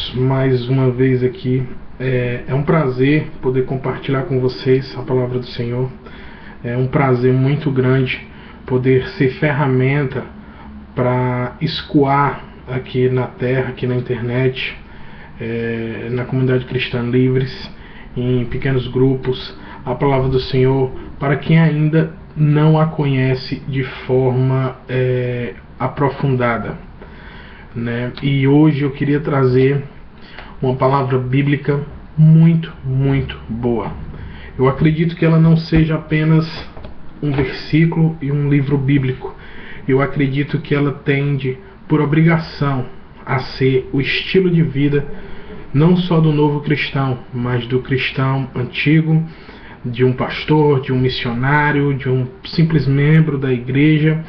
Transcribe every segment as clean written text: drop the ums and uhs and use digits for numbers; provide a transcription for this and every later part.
irmãos, mais uma vez aqui. É um prazer poder compartilhar com vocês a palavra do Senhor. É um prazer muito grande poder ser ferramenta para escoar aqui na terra, aqui na internet, na comunidade cristã Livres, em pequenos grupos, a palavra do Senhor para quem ainda não a conhece de forma aprofundada, né? E hoje eu queria trazer uma palavra bíblica muito boa. Eu acredito que ela não seja apenas um versículo e um livro bíblico. Eu acredito que ela tende por obrigação a ser o estilo de vida não só do novo cristão, mas do cristão antigo, de um pastor, de um missionário, de um simples membro da igreja,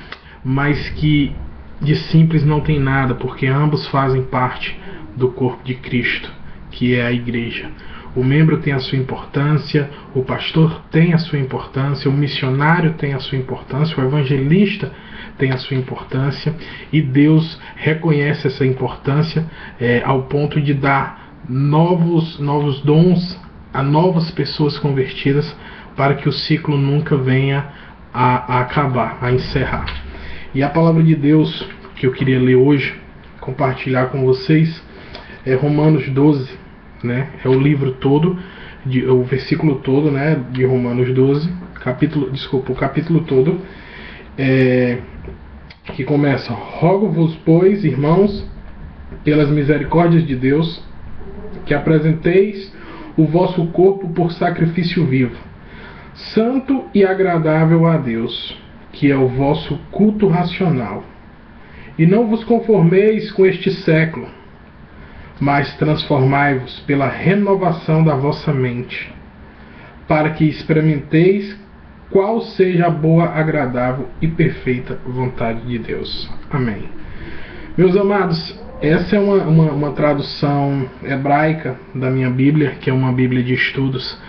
mas que de simples não tem nada, porque ambos fazem parte do corpo de Cristo, que é a igreja. O membro tem a sua importância, o pastor tem a sua importância, o missionário tem a sua importância, o evangelista tem a sua importância, e Deus reconhece essa importância ao ponto de dar novos dons a novas pessoas convertidas, para que o ciclo nunca venha a acabar, a encerrar. E a palavra de Deus que eu queria ler hoje, compartilhar com vocês, é Romanos 12, né? É o livro todo, o versículo todo, né, de Romanos 12, o capítulo todo, que começa: Rogo-vos, pois, irmãos, pelas misericórdias de Deus, que apresenteis o vosso corpo por sacrifício vivo, santo e agradável a Deus, que é o vosso culto racional. E não vos conformeis com este século, mas transformai-vos pela renovação da vossa mente, para que experimenteis qual seja a boa, agradável e perfeita vontade de Deus. Amém. Meus amados, essa é uma tradução hebraica da minha Bíblia, que é uma Bíblia de estudos,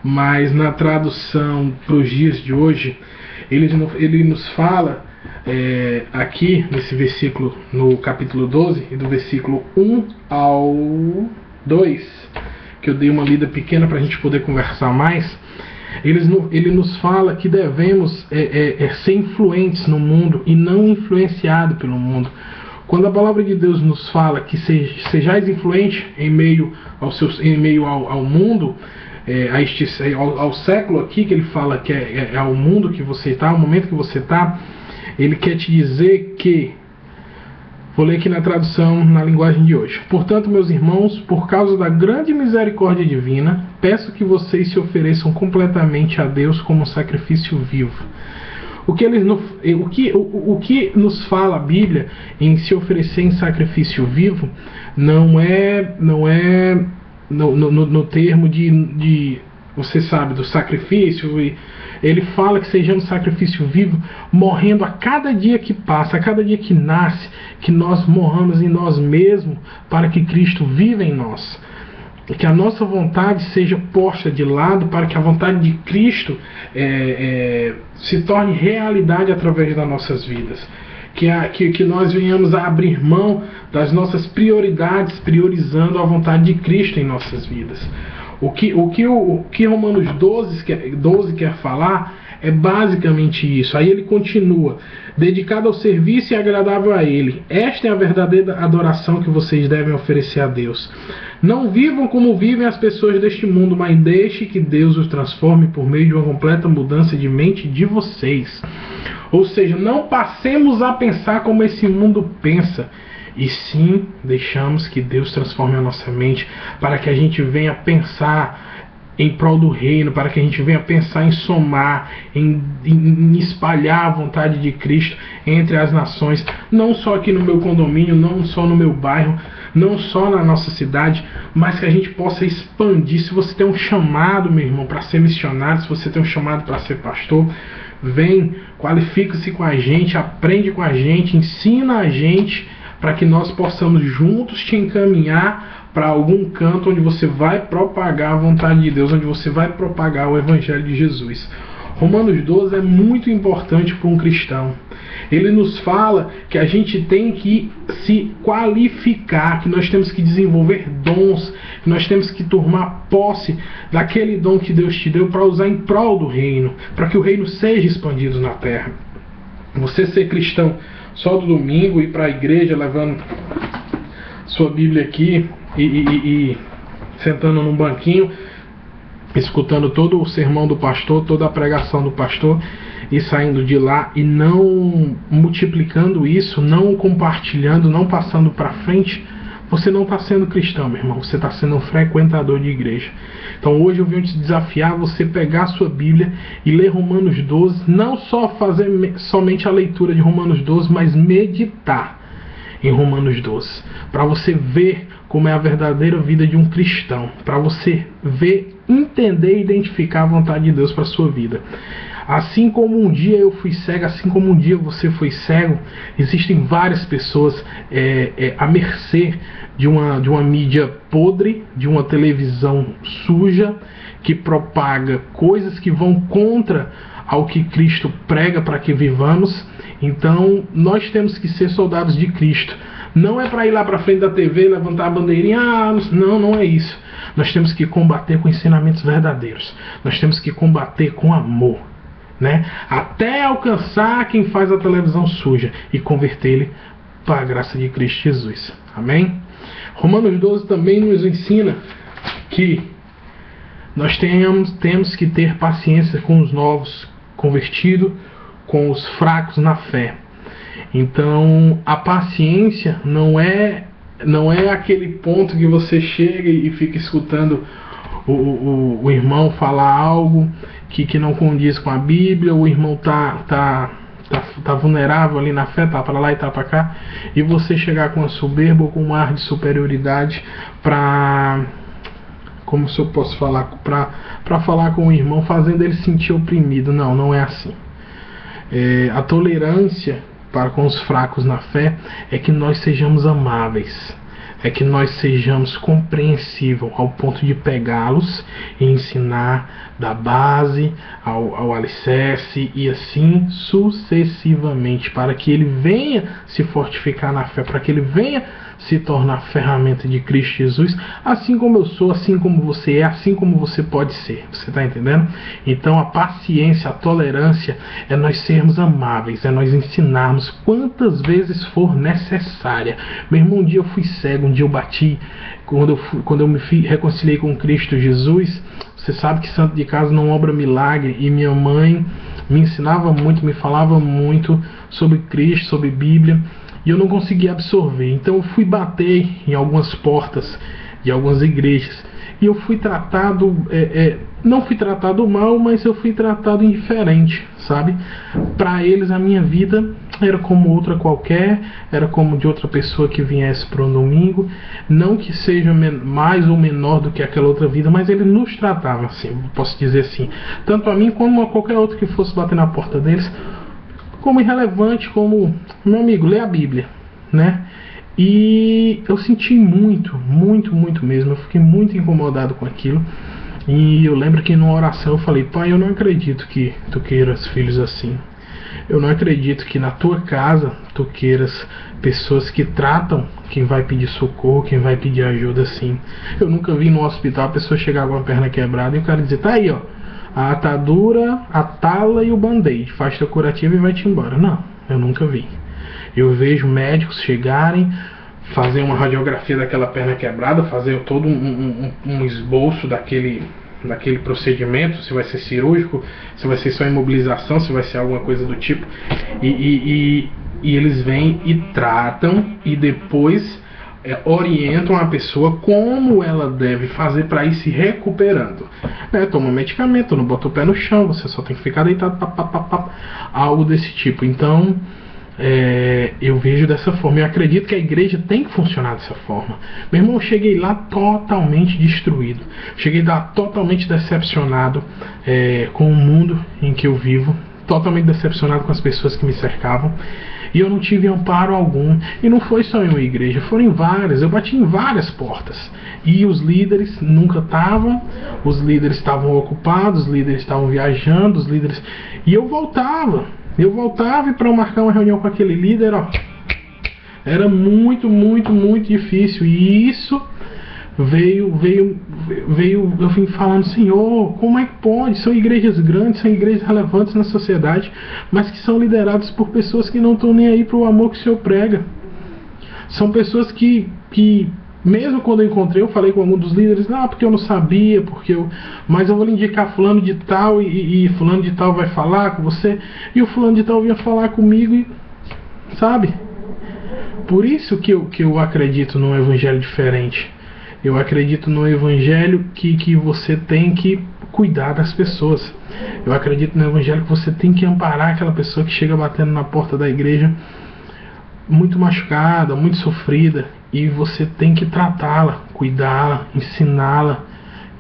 mas na tradução para os dias de hoje, ele nos fala aqui nesse versículo, no capítulo 12, e do versículo 1 ao 2, que eu dei uma lida pequena para a gente poder conversar mais. Ele nos fala que devemos ser influentes no mundo e não influenciado pelo mundo. Quando a palavra de Deus nos fala que sejais influente em meio ao mundo, ao século aqui, que ele fala que é ao mundo que você está, ao momento que você está, ele quer te dizer que, vou ler aqui na tradução, na linguagem de hoje: Portanto, meus irmãos, por causa da grande misericórdia divina, peço que vocês se ofereçam completamente a Deus como um sacrifício vivo. O que nos fala a Bíblia em se oferecer em sacrifício vivo não é no termo de você sabe, do sacrifício. Ele fala que sejamos sacrifício vivo, morrendo a cada dia que passa, a cada dia que nasce, que nós morramos em nós mesmos, para que Cristo viva em nós. E que a nossa vontade seja posta de lado, para que a vontade de Cristo se torne realidade através das nossas vidas. Que nós venhamos a abrir mão das nossas prioridades, priorizando a vontade de Cristo em nossas vidas. O que Romanos 12 quer falar é basicamente isso. Aí ele continua: dedicado ao serviço e agradável a Ele. Esta é a verdadeira adoração que vocês devem oferecer a Deus. Não vivam como vivem as pessoas deste mundo, mas deixe que Deus os transforme por meio de uma completa mudança de mente de vocês. Ou seja, não passemos a pensar como esse mundo pensa, e sim deixamos que Deus transforme a nossa mente, para que a gente venha pensar em prol do reino, para que a gente venha pensar em somar, em espalhar a vontade de Cristo entre as nações, não só aqui no meu condomínio, não só no meu bairro, não só na nossa cidade, mas que a gente possa expandir. Se você tem um chamado, meu irmão, para ser missionário, se você tem um chamado para ser pastor, vem, qualifica-se com a gente, aprende com a gente, ensina a gente, para que nós possamos juntos te encaminhar para algum canto onde você vai propagar a vontade de Deus, onde você vai propagar o Evangelho de Jesus. Romanos 12 é muito importante para um cristão. Ele nos fala que a gente tem que se qualificar, que nós temos que desenvolver dons, que nós temos que tomar posse daquele dom que Deus te deu para usar em prol do reino, para que o reino seja expandido na terra. Você ser cristão só do domingo, ir para a igreja levando sua Bíblia aqui e sentando num banquinho, escutando todo o sermão do pastor, toda a pregação do pastor e saindo de lá e não multiplicando isso, não compartilhando, não passando para frente, você não está sendo cristão, meu irmão. Você está sendo um frequentador de igreja. Então hoje eu venho te desafiar a você pegar a sua Bíblia e ler Romanos 12, não só fazer somente a leitura de Romanos 12, mas meditar em Romanos 12, para você ver como é a verdadeira vida de um cristão, para você ver, entender e identificar a vontade de Deus para a sua vida. Assim como um dia eu fui cego, assim como um dia você foi cego, existem várias pessoas à mercê de uma mídia podre, de uma televisão suja, que propaga coisas que vão contra ao que Cristo prega para que vivamos. Então nós temos que ser soldados de Cristo. Não é para ir lá para frente da TV, levantar a bandeirinha, não é isso. Nós temos que combater com ensinamentos verdadeiros. Nós temos que combater com amor, né? Até alcançar quem faz a televisão suja e converter ele para a graça de Cristo Jesus. Amém? Romanos 12 também nos ensina que nós temos que ter paciência com os novos convertidos, com os fracos na fé. Então a paciência não é aquele ponto que você chega e fica escutando o irmão falar algo que não condiz com a Bíblia, o irmão tá vulnerável ali na fé, tá para lá e tá para cá, e você chegar com a soberba ou com um ar de superioridade para, como se eu posso falar, para falar com o irmão, fazendo ele se sentir oprimido. Não é assim. A tolerância para com os fracos na fé é que nós sejamos amáveis, é que nós sejamos compreensíveis ao ponto de pegá-los e ensinar da base ao alicerce e assim sucessivamente, para que ele venha se fortificar na fé, para que ele venha se tornar ferramenta de Cristo Jesus, assim como eu sou, assim como você é, assim como você pode ser. Você está entendendo? Então a paciência, a tolerância é nós sermos amáveis, é nós ensinarmos quantas vezes for necessária. Meu irmão, um dia eu fui cego, um dia eu bati, quando eu me reconciliei com Cristo Jesus. Você sabe que santo de casa não obra milagre, e minha mãe me ensinava muito, me falava muito sobre Cristo, sobre Bíblia, e eu não conseguia absorver. Então eu fui bater em algumas portas de algumas igrejas e eu fui tratado, não fui tratado mal, mas eu fui tratado indiferente, sabe? Para eles a minha vida era como outra qualquer, era como de outra pessoa que viesse para um domingo, não que seja mais ou menor do que aquela outra vida, mas eles nos tratavam assim, posso dizer assim, tanto a mim como a qualquer outro que fosse bater na porta deles, como irrelevante, como, meu amigo, lê a Bíblia, né? E eu senti muito mesmo, eu fiquei muito incomodado com aquilo. E eu lembro que numa oração eu falei: Pai, eu não acredito que tu queiras filhos assim. Eu não acredito que na tua casa tu queiras pessoas que tratam quem vai pedir socorro, quem vai pedir ajuda assim. Eu nunca vi no hospital a pessoa chegar com a perna quebrada e o cara dizer: tá aí, ó, a atadura, a tala e o band-aid, faz teu curativo e vai-te embora. Não, eu nunca vi. Eu vejo médicos chegarem, fazer uma radiografia daquela perna quebrada, fazer todo um esboço daquele procedimento, se vai ser cirúrgico, se vai ser só imobilização, se vai ser alguma coisa do tipo, e eles vêm e tratam e depois orientam a pessoa como ela deve fazer para ir se recuperando. Toma medicamento, não bota o pé no chão, você só tem que ficar deitado, algo desse tipo. Então eu vejo dessa forma, eu acredito que a igreja tem que funcionar dessa forma. Meu irmão, eu cheguei lá totalmente destruído, cheguei lá totalmente decepcionado com o mundo em que eu vivo, totalmente decepcionado com as pessoas que me cercavam. E eu não tive amparo algum. E não foi só em uma igreja, foram em várias. Eu bati em várias portas. E os líderes nunca estavam. Os líderes estavam ocupados, os líderes estavam viajando, os líderes... E eu voltava. E para marcar uma reunião com aquele líder, ó, era muito, muito, muito difícil. E isso veio, eu vim falando, Senhor, como é que pode? São igrejas grandes, são igrejas relevantes na sociedade, mas que são lideradas por pessoas que não estão nem aí para o amor que o Senhor prega. São pessoas que mesmo quando eu encontrei, eu falei com algum dos líderes, não, porque eu não sabia, mas eu vou lhe indicar fulano de tal, e fulano de tal vai falar com você, e o fulano de tal vinha falar comigo, e, sabe? Por isso que eu acredito num evangelho diferente. Eu acredito num evangelho que você tem que cuidar das pessoas. Eu acredito no evangelho que você tem que amparar aquela pessoa que chega batendo na porta da igreja muito machucada, muito sofrida, e você tem que tratá-la, cuidá-la, ensiná-la.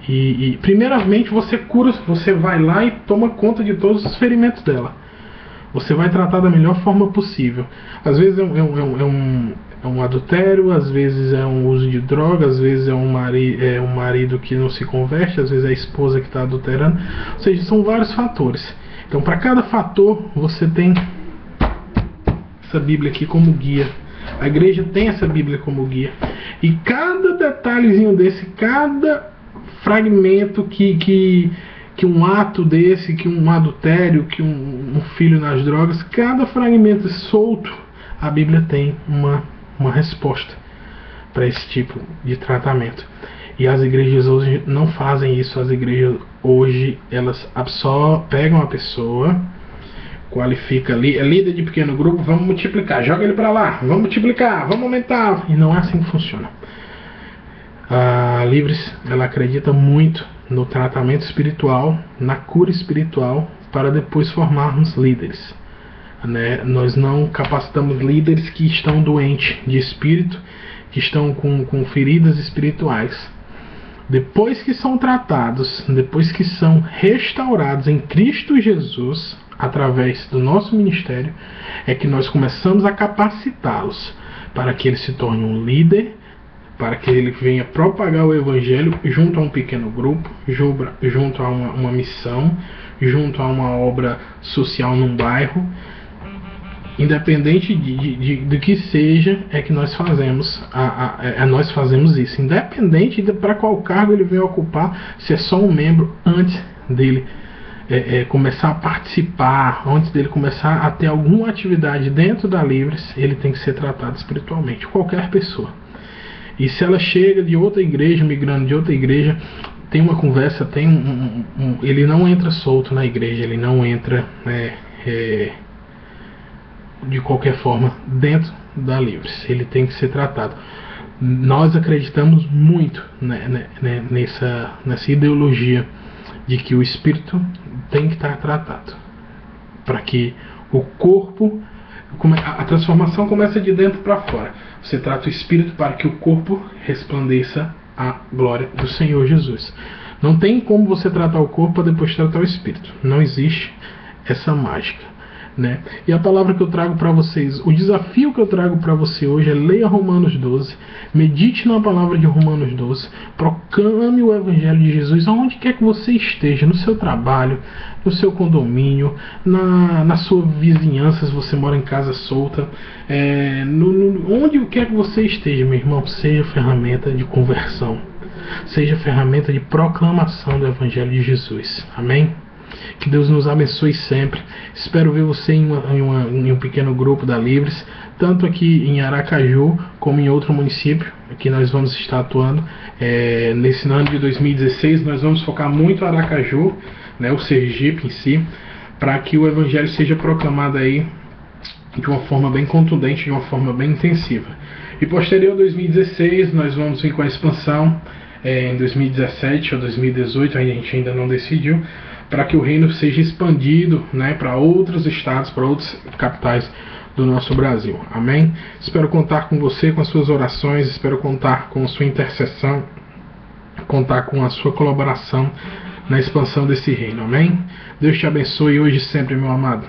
E primeiramente você cura, você vai lá e toma conta de todos os ferimentos dela. Você vai tratar da melhor forma possível. Às vezes é um adultério, às vezes é um uso de droga, às vezes é um marido que não se converte, às vezes é a esposa que está adulterando. Ou seja, são vários fatores. Então, para cada fator, você tem essa Bíblia aqui como guia. A igreja tem essa Bíblia como guia. E cada detalhezinho desse, cada fragmento que um ato desse, que um adultério, que um filho nas drogas, cada fragmento solto, a Bíblia tem uma resposta para esse tipo de tratamento. E as igrejas hoje não fazem isso. As igrejas hoje, elas só pegam a pessoa, qualifica ali, é líder de pequeno grupo, vamos multiplicar, joga ele para lá, vamos multiplicar, vamos aumentar. E não é assim que funciona. A Livres, ela acredita muito no tratamento espiritual, na cura espiritual, para depois formarmos líderes, né? Nós não capacitamos líderes que estão doentes de espírito, que estão com feridas espirituais. Depois que são tratados, depois que são restaurados em Cristo Jesus, através do nosso ministério, é que nós começamos a capacitá-los para que ele se torne um líder, para que ele venha propagar o evangelho junto a um pequeno grupo, junto a uma missão, junto a uma obra social num bairro. Independente do que seja, é que nós fazemos nós fazemos isso. Independente de para qual cargo ele venha ocupar, se é só um membro, antes dele começar a participar, antes dele começar a ter alguma atividade dentro da Livres, ele tem que ser tratado espiritualmente, qualquer pessoa. E se ela chega de outra igreja, migrando de outra igreja, tem uma conversa, ele não entra solto na igreja, ele não entra de qualquer forma dentro da Livres, ele tem que ser tratado. Nós acreditamos muito nessa ideologia de que o espírito tem que estar tratado, para que o corpo, a transformação começa de dentro para fora. Você trata o espírito para que o corpo resplandeça a glória do Senhor Jesus. Não tem como você tratar o corpo para depois tratar o espírito. Não existe essa mágica, né? E a palavra que eu trago para vocês, o desafio que eu trago para você hoje é: leia Romanos 12, medite na palavra de Romanos 12, proclame o Evangelho de Jesus aonde quer que você esteja, no seu trabalho, no seu condomínio, na sua vizinhança, se você mora em casa solta, onde quer que você esteja, meu irmão, seja ferramenta de conversão, seja ferramenta de proclamação do Evangelho de Jesus. Amém? Que Deus nos abençoe sempre. Espero ver você em um pequeno grupo da Livres, tanto aqui em Aracaju como em outro município que nós vamos estar atuando. Nesse ano de 2016 nós vamos focar muito em Aracaju, né, o Sergipe em si, para que o Evangelho seja proclamado aí de uma forma bem contundente, de uma forma bem intensiva. E posterior a 2016 nós vamos vir com a expansão em 2017 ou 2018, a gente ainda não decidiu, para que o reino seja expandido, né, para outros estados, para outras capitais do nosso Brasil. Amém? Espero contar com você, com as suas orações, espero contar com a sua intercessão, contar com a sua colaboração na expansão desse reino. Amém? Deus te abençoe hoje e sempre, meu amado.